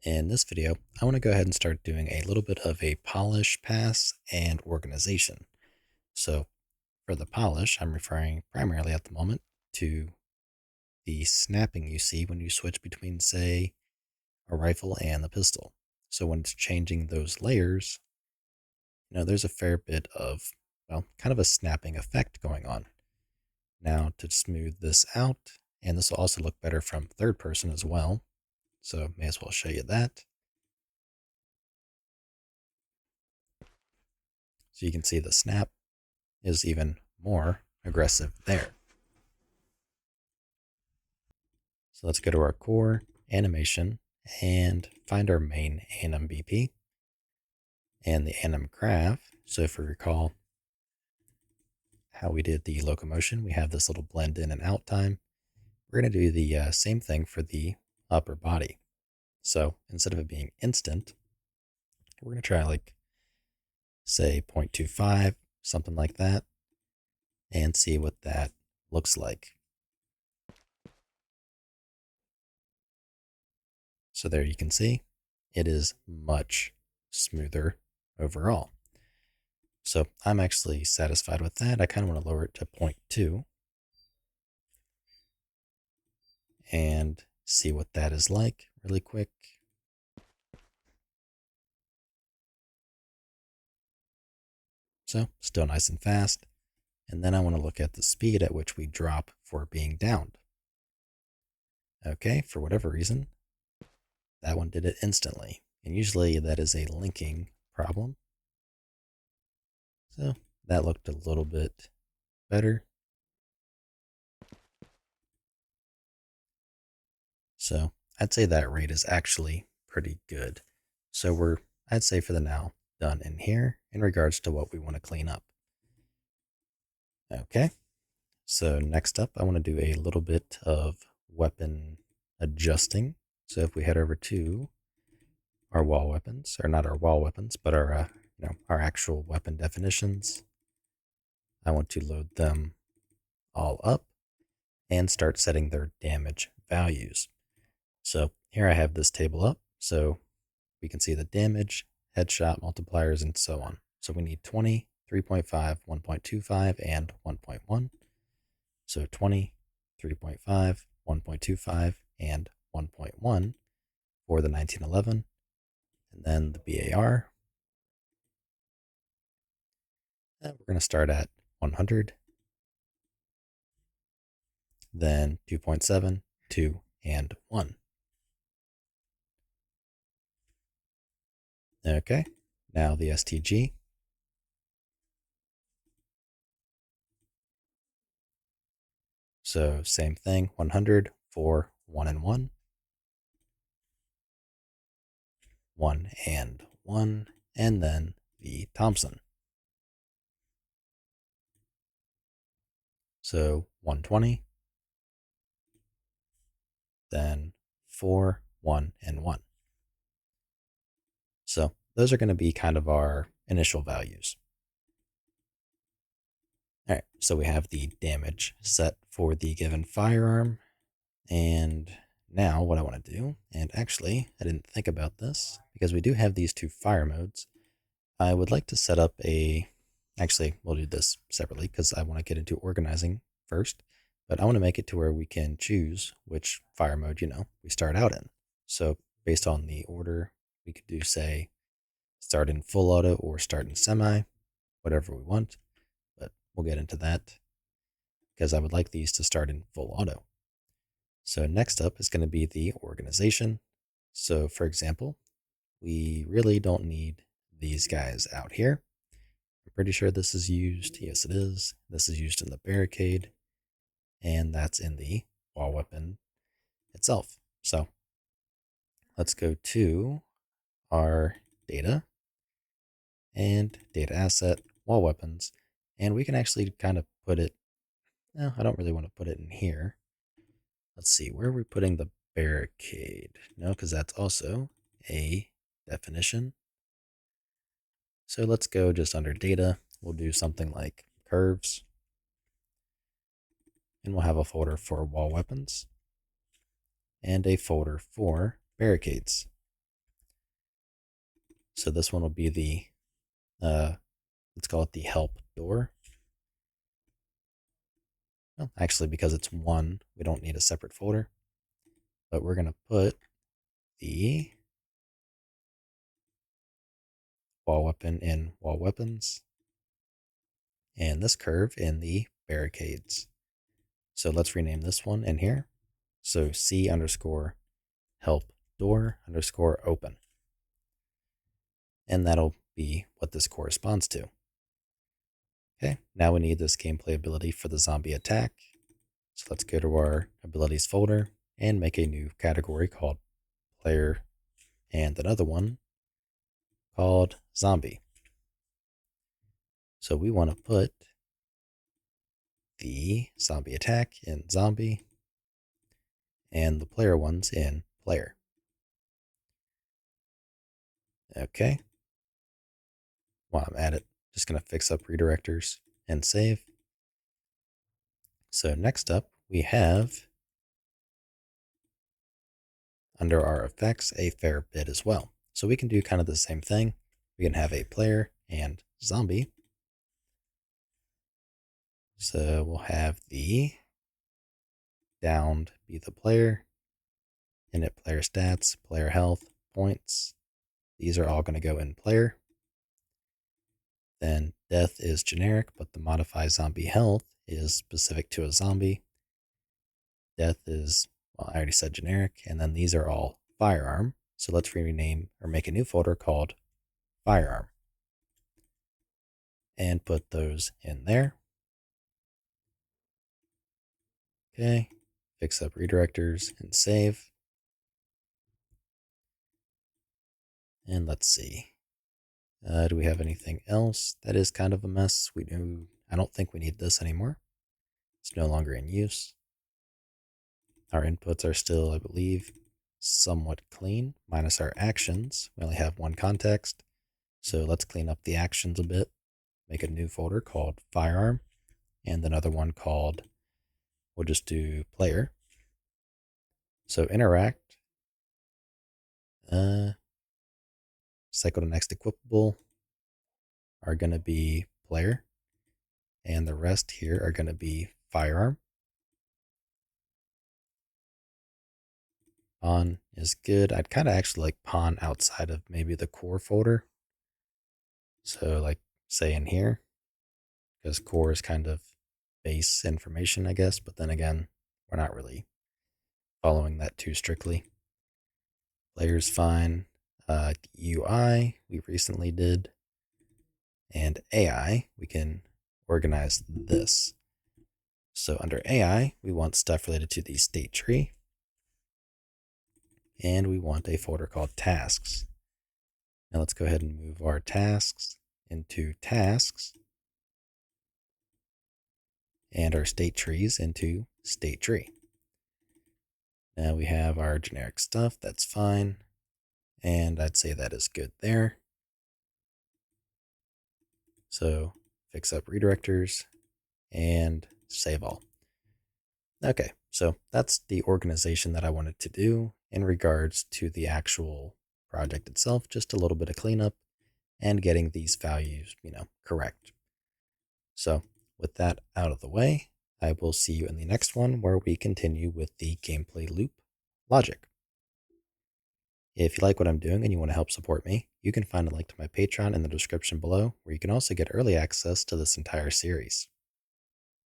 In this video, I want to go ahead and start doing a little bit of a polish pass and organization. So for the polish, I'm referring primarily at the moment to the snapping you see when you switch between, say, a rifle and the pistol. So when it's changing those layers, there's a fair bit of, well, kind of a snapping effect going on. Now to smooth this out, and this will also look better from third person as well. So may as well show you that. So you can see the snap is even more aggressive there. So let's go to our core animation and find our main anim BP and the anim graph. So if we recall how we did the locomotion, we have this little blend in and out time. We're going to do the same thing for the upper body. So instead of it being instant, we're going to try like say 0.25, something like that, and see what that looks like. So there you can see it is much smoother overall. So I'm actually satisfied with that. I kind of want to lower it to 0.2 and see what that is like really quick. So still nice and fast. And then I want to look at the speed at which we drop for being downed. Okay, for whatever reason, that one did it instantly. And usually that is a linking problem. So that looked a little bit better. So I'd say that rate is actually pretty good. So I'd say for the now, done in here in regards to what we want to clean up. Okay, so next up, I want to do a little bit of weapon adjusting. So if we head over to our wall weapons, or not our wall weapons, but our actual weapon definitions, I want to load them all up and start setting their damage values. So here I have this table up, so we can see the damage, headshot multipliers, and so on. So we need 20, 3.5, 1.25, and 1.1. So 20, 3.5, 1.25, and 1.1 for the 1911. And then the BAR. And we're going to start at 100, then 2.7, 2, and 1. Okay, now the STG. So same thing, 100 for 1 and 1, 1 and 1, and then the Thompson. So 120, then 4, 1, and 1. So those are going to be kind of our initial values. All right, so we have the damage set for the given firearm. And now what I want to do, and actually I didn't think about this because we do have these two fire modes. I would like to set up actually we'll do this separately because I want to get into organizing first, but I want to make it to where we can choose which fire mode, we start out in. So based on the order, we could do say start in full auto or start in semi, whatever we want, but we'll get into that because I would like these to start in full auto. So next up is going to be the organization. So for example, we really don't need these guys out here. I'm pretty sure this is used. Yes, it is. This is used in the barricade, and that's in the wall weapon itself. So let's go to our data and data asset, wall weapons, and we can actually kind of put it, no, I don't really want to put it in here. Let's see, where are we putting the barricade? No, because that's also a definition. So let's go just under data. We'll do something like curves. And we'll have a folder for wall weapons and a folder for barricades. So this one will be the, let's call it the help door. Well, actually, because it's one, we don't need a separate folder. But we're going to put the wall weapon in wall weapons, and this curve in the barricades. So let's rename this one in here. So C underscore help door underscore open. And that'll be what this corresponds to. Okay, now we need this gameplay ability for the zombie attack. So let's go to our abilities folder and make a new category called player and another one called zombie. So we want to put the zombie attack in zombie and the player ones in player. Okay. While I'm at it, just going to fix up redirectors and save. So next up, we have under our effects a fair bit as well. So we can do kind of the same thing. We can have a player and zombie. So we'll have the downed be the player, init player stats, player health, points. These are all going to go in player. Then death is generic, but the modify zombie health is specific to a zombie. Death is, well, I already said generic, and then these are all firearm. So let's rename or make a new folder called firearm and put those in there. Okay, fix up redirectors and save. And let's see. Do we have anything else? That is kind of a mess. I don't think we need this anymore. It's no longer in use. Our inputs are still, I believe, somewhat clean, minus our actions. We only have one context. So let's clean up the actions a bit. Make a new folder called firearm and another one called, we'll just do player. So interact, cycle to next equipable are going to be player, and the rest here are going to be firearm. Pawn is good. I'd kind of actually like pawn outside of maybe the core folder. So like say in here, because core is kind of base information, I guess, but then again, we're not really following that too strictly. Player's fine. UI, we recently did. And AI, we can organize this. So under AI, we want stuff related to the state tree. And we want a folder called tasks. Now let's go ahead and move our tasks into tasks and our state trees into state tree. Now we have our generic stuff, that's fine. And I'd say that is good there. So fix up redirectors and save all. Okay, so that's the organization that I wanted to do in regards to the actual project itself, just a little bit of cleanup and getting these values, correct. So with that out of the way, I will see you in the next one where we continue with the gameplay loop logic. If you like what I'm doing and you want to help support me, you can find a link to my Patreon in the description below, where you can also get early access to this entire series.